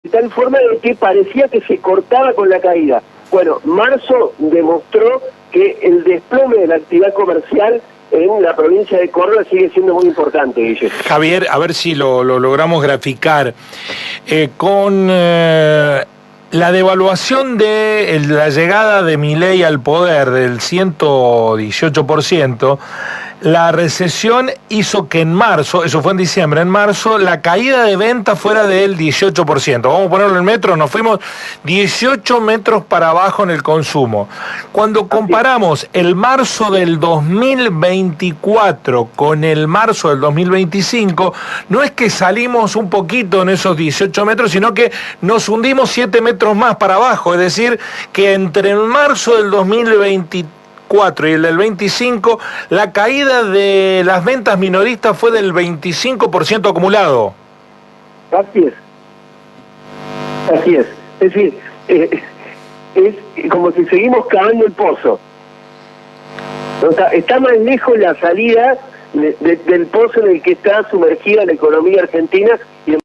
de tal forma de que parecía que se cortaba con la caída. Bueno, marzo demostró que el desplome de la actividad comercial en la provincia de Córdoba sigue siendo muy importante, Guille. Javier, a ver si lo logramos graficar. Con la devaluación de la llegada de Milei al poder del 118%, la recesión hizo que en marzo, eso fue en diciembre, en marzo la caída de ventas fuera del 18%. Vamos a ponerlo en metros, nos fuimos 18 metros para abajo en el consumo. Cuando comparamos el marzo del 2024 con el marzo del 2025, no es que salimos un poquito en esos 18 metros, sino que nos hundimos 7 metros más para abajo, es decir, que entre el marzo del 2024 y el del 25, la caída de las ventas minoristas fue del 25% acumulado. Así es. Así es. Es decir, es como si seguimos cavando el pozo. O sea, está más lejos la salida del pozo en el que está sumergida la economía argentina y en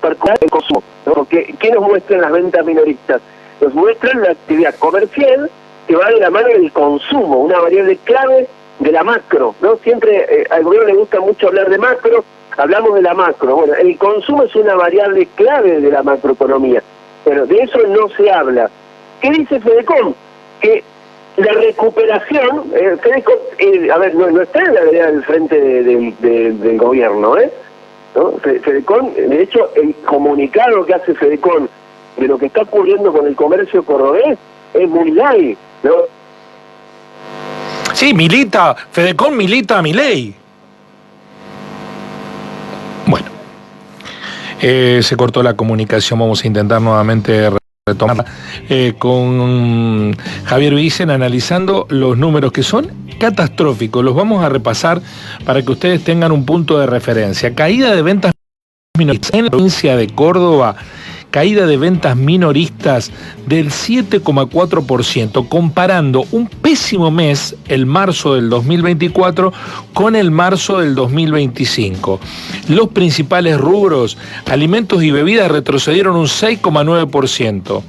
particular el consumo, ¿no? ¿Qué nos muestran las ventas minoristas? Nos muestran la actividad comercial que va de la mano del consumo, una variable clave de la macro, ¿no? Siempre al gobierno le gusta mucho hablar de macro, hablamos de la macro. Bueno, el consumo es una variable clave de la macroeconomía, pero de eso no se habla. ¿Qué dice Fedecom? Que la recuperación, Fedecom, a ver, no está en la vereda del frente del gobierno, ¿no? Fedecom, de hecho, el comunicado que hace Fedecom de lo que está ocurriendo con el comercio cordobés es muy light, ¿no? Sí, Fedecom milita a Milei. Bueno, se cortó la comunicación, vamos a intentar nuevamente retomarla con Javier Vicen analizando los números que son catastróficos. Los vamos a repasar para que ustedes tengan un punto de referencia. Caída de ventas minoristas en la provincia de Córdoba. Caída de ventas minoristas del 7,4%, comparando un pésimo mes, el marzo del 2024, con el marzo del 2025. Los principales rubros, alimentos y bebidas, retrocedieron un 6,9%.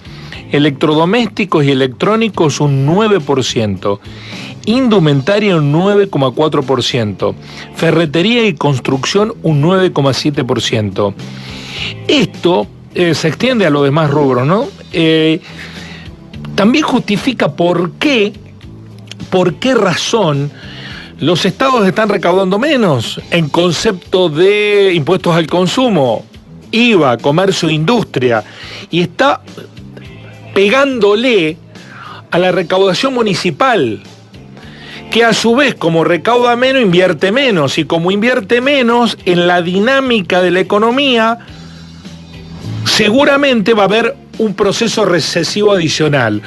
Electrodomésticos y electrónicos un 9%. Indumentaria un 9,4%. Ferretería y construcción un 9,7%. Esto se extiende a los demás rubros, ¿no? También justifica por qué razón los estados están recaudando menos en concepto de impuestos al consumo, IVA, comercio e industria, y está pegándole a la recaudación municipal, que a su vez, como recauda menos, invierte menos, y como invierte menos en la dinámica de la economía, seguramente va a haber un proceso recesivo adicional.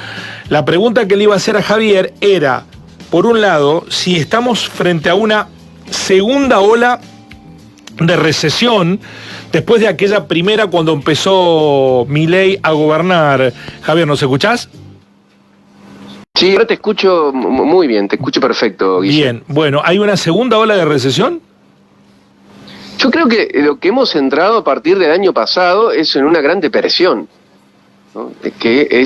La pregunta que le iba a hacer a Javier era, por un lado, si estamos frente a una segunda ola de recesión después de aquella primera cuando empezó Milei a gobernar. Javier, ¿nos escuchás? Sí, ahora te escucho muy bien, te escucho perfecto, Guille. Bien, bueno, ¿hay una segunda ola de recesión? Yo creo que lo que hemos entrado a partir del año pasado es en una gran depresión, ¿no? Que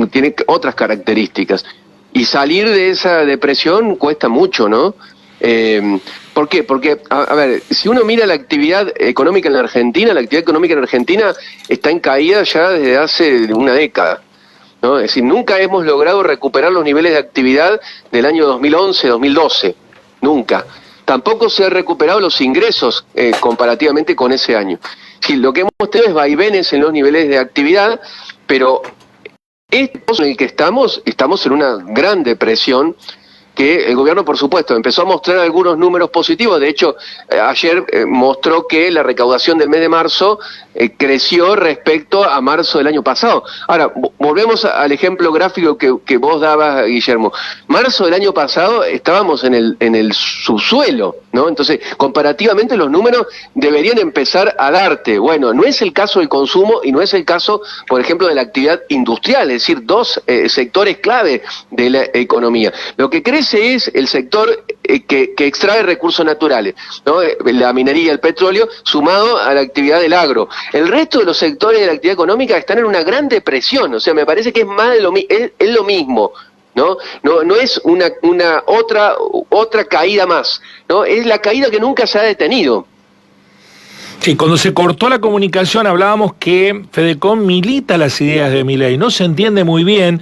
tiene otras características. Y salir de esa depresión cuesta mucho, ¿no? ¿Por qué? Porque, a ver, si uno mira la actividad económica en la Argentina, está en caída ya desde hace una década, ¿no? Es decir, nunca hemos logrado recuperar los niveles de actividad del año 2011, 2012, nunca. Tampoco se han recuperado los ingresos comparativamente con ese año. Sí, lo que hemos tenido es vaivenes en los niveles de actividad, pero en el que estamos en una gran depresión que el gobierno, por supuesto, empezó a mostrar algunos números positivos. De hecho, ayer mostró que la recaudación del mes de marzo creció respecto a marzo del año pasado. Ahora, volvemos al ejemplo gráfico que vos dabas, Guillermo. Marzo del año pasado estábamos en el subsuelo, ¿no? Entonces, comparativamente los números deberían empezar a darte. Bueno, no es el caso del consumo y no es el caso, por ejemplo, de la actividad industrial, es decir, dos sectores clave de la economía. Lo que crece ese es el sector que extrae recursos naturales, ¿no? La minería, el petróleo, sumado a la actividad del agro. El resto de los sectores de la actividad económica están en una gran depresión, o sea, me parece que es más de es lo mismo. No es una otra caída más, ¿no? Es la caída que nunca se ha detenido. Sí, cuando se cortó la comunicación hablábamos que Fedecon milita las ideas de Milei. No se entiende muy bien,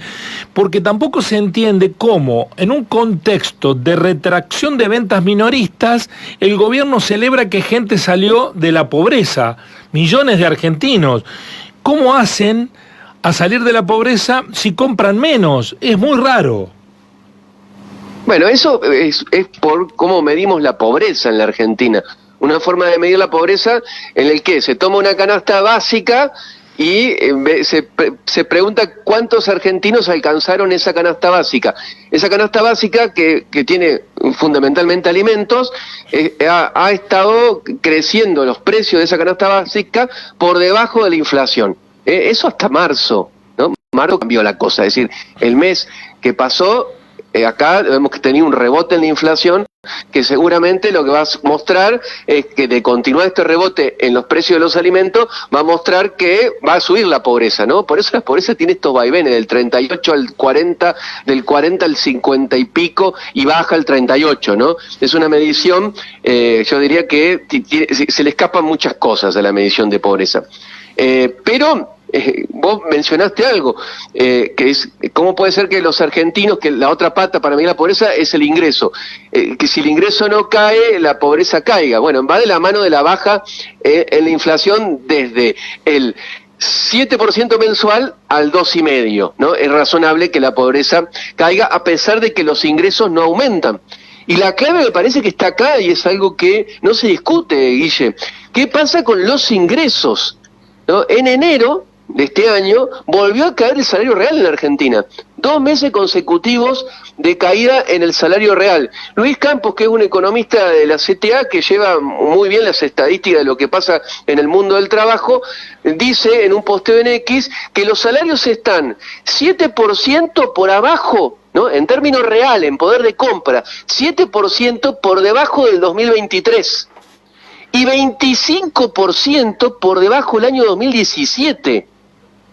porque tampoco se entiende cómo, en un contexto de retracción de ventas minoristas, el gobierno celebra que gente salió de la pobreza, millones de argentinos. ¿Cómo hacen a salir de la pobreza si compran menos? Es muy raro. Bueno, eso es por cómo medimos la pobreza en la Argentina. Una forma de medir la pobreza en el que se toma una canasta básica y se pregunta cuántos argentinos alcanzaron esa canasta básica. Esa canasta básica que tiene fundamentalmente alimentos, ha estado creciendo los precios de esa canasta básica por debajo de la inflación. Eso hasta marzo, ¿no? Marzo cambió la cosa, es decir, el mes que pasó, acá vemos que tenía un rebote en la inflación, que seguramente lo que va a mostrar es que de continuar este rebote en los precios de los alimentos, va a mostrar que va a subir la pobreza, ¿no? Por eso la pobreza tiene estos vaivenes, del 38 al 40, del 40 al 50 y pico, y baja al 38, ¿no? Es una medición, yo diría que se le escapan muchas cosas a la medición de pobreza. Pero vos mencionaste algo, que es cómo puede ser que los argentinos, que la otra pata para medir la pobreza es el ingreso, que si el ingreso no cae, la pobreza caiga. Bueno, va de la mano de la baja en la inflación desde el 7% mensual al 2,5%, ¿no? Es razonable que la pobreza caiga a pesar de que los ingresos no aumentan. Y la clave me parece que está acá, y es algo que no se discute, Guille. ¿Qué pasa con los ingresos? ¿No? En enero de este año volvió a caer el salario real en la Argentina. 2 meses consecutivos de caída en el salario real. Luis Campos, que es un economista de la CTA, que lleva muy bien las estadísticas de lo que pasa en el mundo del trabajo, dice en un posteo en X que los salarios están 7% por abajo, ¿no? En términos reales, en poder de compra, 7% por debajo del 2023. Y 25% por debajo del año 2017,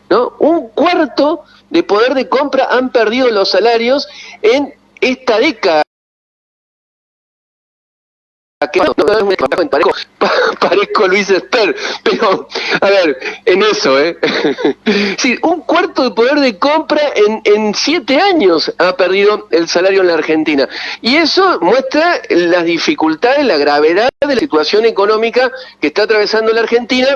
¿no? Un cuarto de poder de compra han perdido los salarios en esta década. Parezco Luis Esper, pero a ver, en eso, sí, un cuarto de poder de compra en 7 años ha perdido el salario en la Argentina, y eso muestra las dificultades, la gravedad de la situación económica que está atravesando la Argentina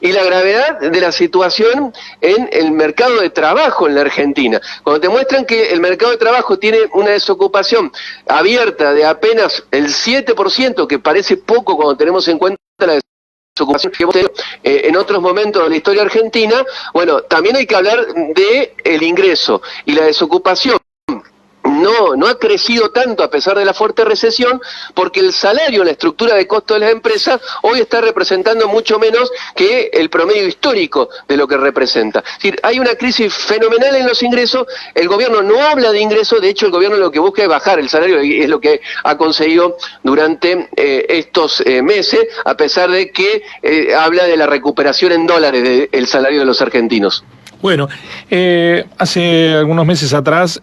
y la gravedad de la situación en el mercado de trabajo en la Argentina. Cuando te muestran que el mercado de trabajo tiene una desocupación abierta de apenas el 7%, que parece poco cuando tenemos en cuenta la desocupación que hemos tenido en otros momentos de la historia argentina, bueno, también hay que hablar de el ingreso y la desocupación. No ha crecido tanto a pesar de la fuerte recesión, porque el salario en la estructura de costo de las empresas hoy está representando mucho menos que el promedio histórico de lo que representa. Es decir, hay una crisis fenomenal en los ingresos, el gobierno no habla de ingresos, de hecho el gobierno lo que busca es bajar el salario, y es lo que ha conseguido durante estos meses, a pesar de que habla de la recuperación en dólares del salario de los argentinos. Bueno, hace algunos meses atrás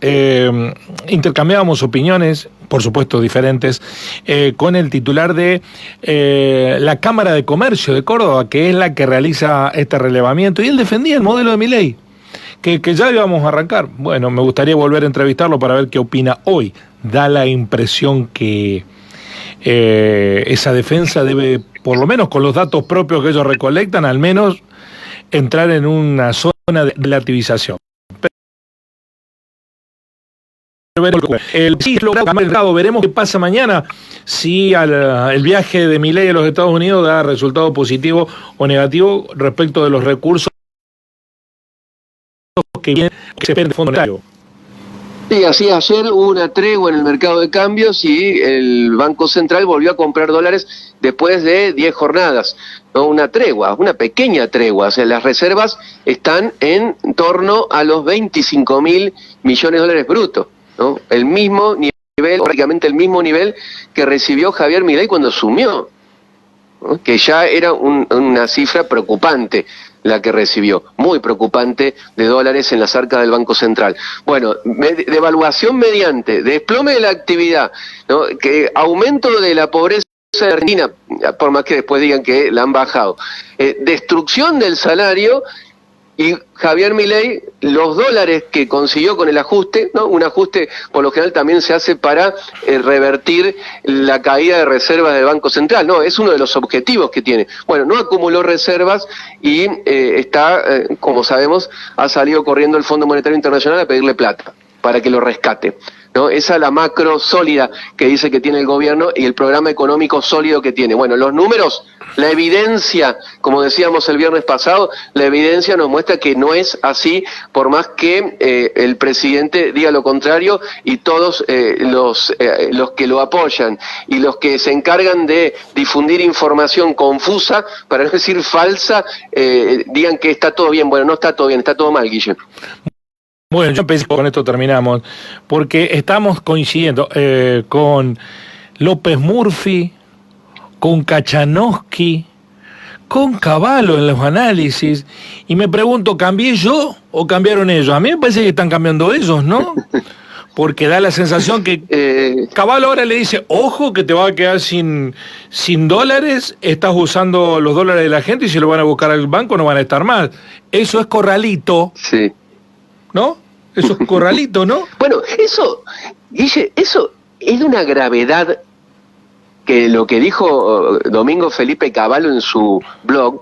intercambiábamos opiniones, por supuesto diferentes, con el titular de la Cámara de Comercio de Córdoba, que es la que realiza este relevamiento, y él defendía el modelo de Milei, que ya íbamos a arrancar. Bueno, me gustaría volver a entrevistarlo para ver qué opina hoy. Da la impresión que esa defensa debe, por lo menos con los datos propios que ellos recolectan, al menos entrar en una zona de relativización. Veremos qué pasa mañana, si el viaje de Milei a los Estados Unidos da resultado positivo o negativo respecto de los recursos que se esperan de Fondo Monetario. Sí, así ayer hubo una tregua en el mercado de cambios y el Banco Central volvió a comprar dólares después de 10 jornadas. ¿No? Una tregua, una pequeña tregua. O sea, las reservas están en torno a los 25.000 millones de dólares brutos, ¿no? El mismo nivel prácticamente el mismo nivel que recibió Javier Milei cuando asumió, ¿no? Que ya era una cifra preocupante la que recibió, muy preocupante, de dólares en las arcas del Banco Central. Bueno, devaluación mediante, desplome de la actividad, ¿no? Que aumento de la pobreza en Argentina, por más que después digan que la han bajado, destrucción del salario. Y Javier Milei, los dólares que consiguió con el ajuste, ¿no? Un ajuste por lo general también se hace para revertir la caída de reservas del Banco Central, ¿no? Es uno de los objetivos que tiene. Bueno, no acumuló reservas y como sabemos, ha salido corriendo el Fondo Monetario Internacional a pedirle plata para que lo rescate, ¿no? Esa es la macro sólida que dice que tiene el gobierno y el programa económico sólido que tiene. Bueno, los números, la evidencia, como decíamos el viernes pasado, la evidencia nos muestra que no es así, por más que el presidente diga lo contrario y todos los que lo apoyan y los que se encargan de difundir información confusa, para no decir falsa, digan que está todo bien. Bueno, no está todo bien, está todo mal, Guille. Bueno, yo pensé que con esto terminamos, porque estamos coincidiendo con López Murphy, con Kachanowski, con Cavallo en los análisis, y me pregunto, ¿cambié yo o cambiaron ellos? A mí me parece que están cambiando ellos, ¿no? Porque da la sensación que Cavallo ahora le dice, ojo que te va a quedar sin dólares, estás usando los dólares de la gente y si lo van a buscar al banco no van a estar más. Eso es corralito. Sí. ¿No? Eso es corralito, ¿no? Bueno, eso, Guille, eso es de una gravedad que lo que dijo Domingo Felipe Cavallo en su blog,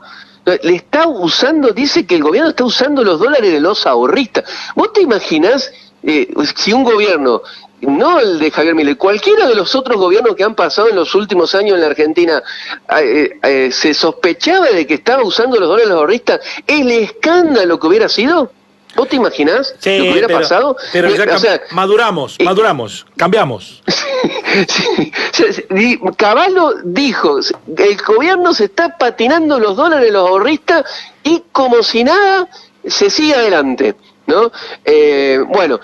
le está usando, dice que el gobierno está usando los dólares de los ahorristas. ¿Vos te imaginás si un gobierno, no el de Javier Milei, cualquiera de los otros gobiernos que han pasado en los últimos años en la Argentina, se sospechaba de que estaba usando los dólares de los ahorristas, el escándalo que hubiera sido? ¿Vos te imaginás lo que hubiera pasado? Pero ya maduramos, cambiamos. Cavallo dijo, el gobierno se está patinando los dólares de los ahorristas y como si nada se sigue adelante, ¿no? Bueno,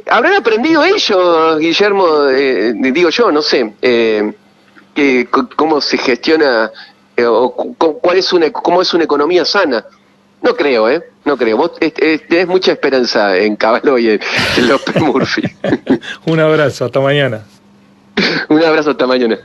habrán aprendido ellos, Guillermo, digo yo, no sé, cómo se gestiona o cómo es una economía sana. No creo, no creo. Vos tenés mucha esperanza en Cavallo y en López Murphy. Un abrazo, hasta mañana. Un abrazo, hasta mañana.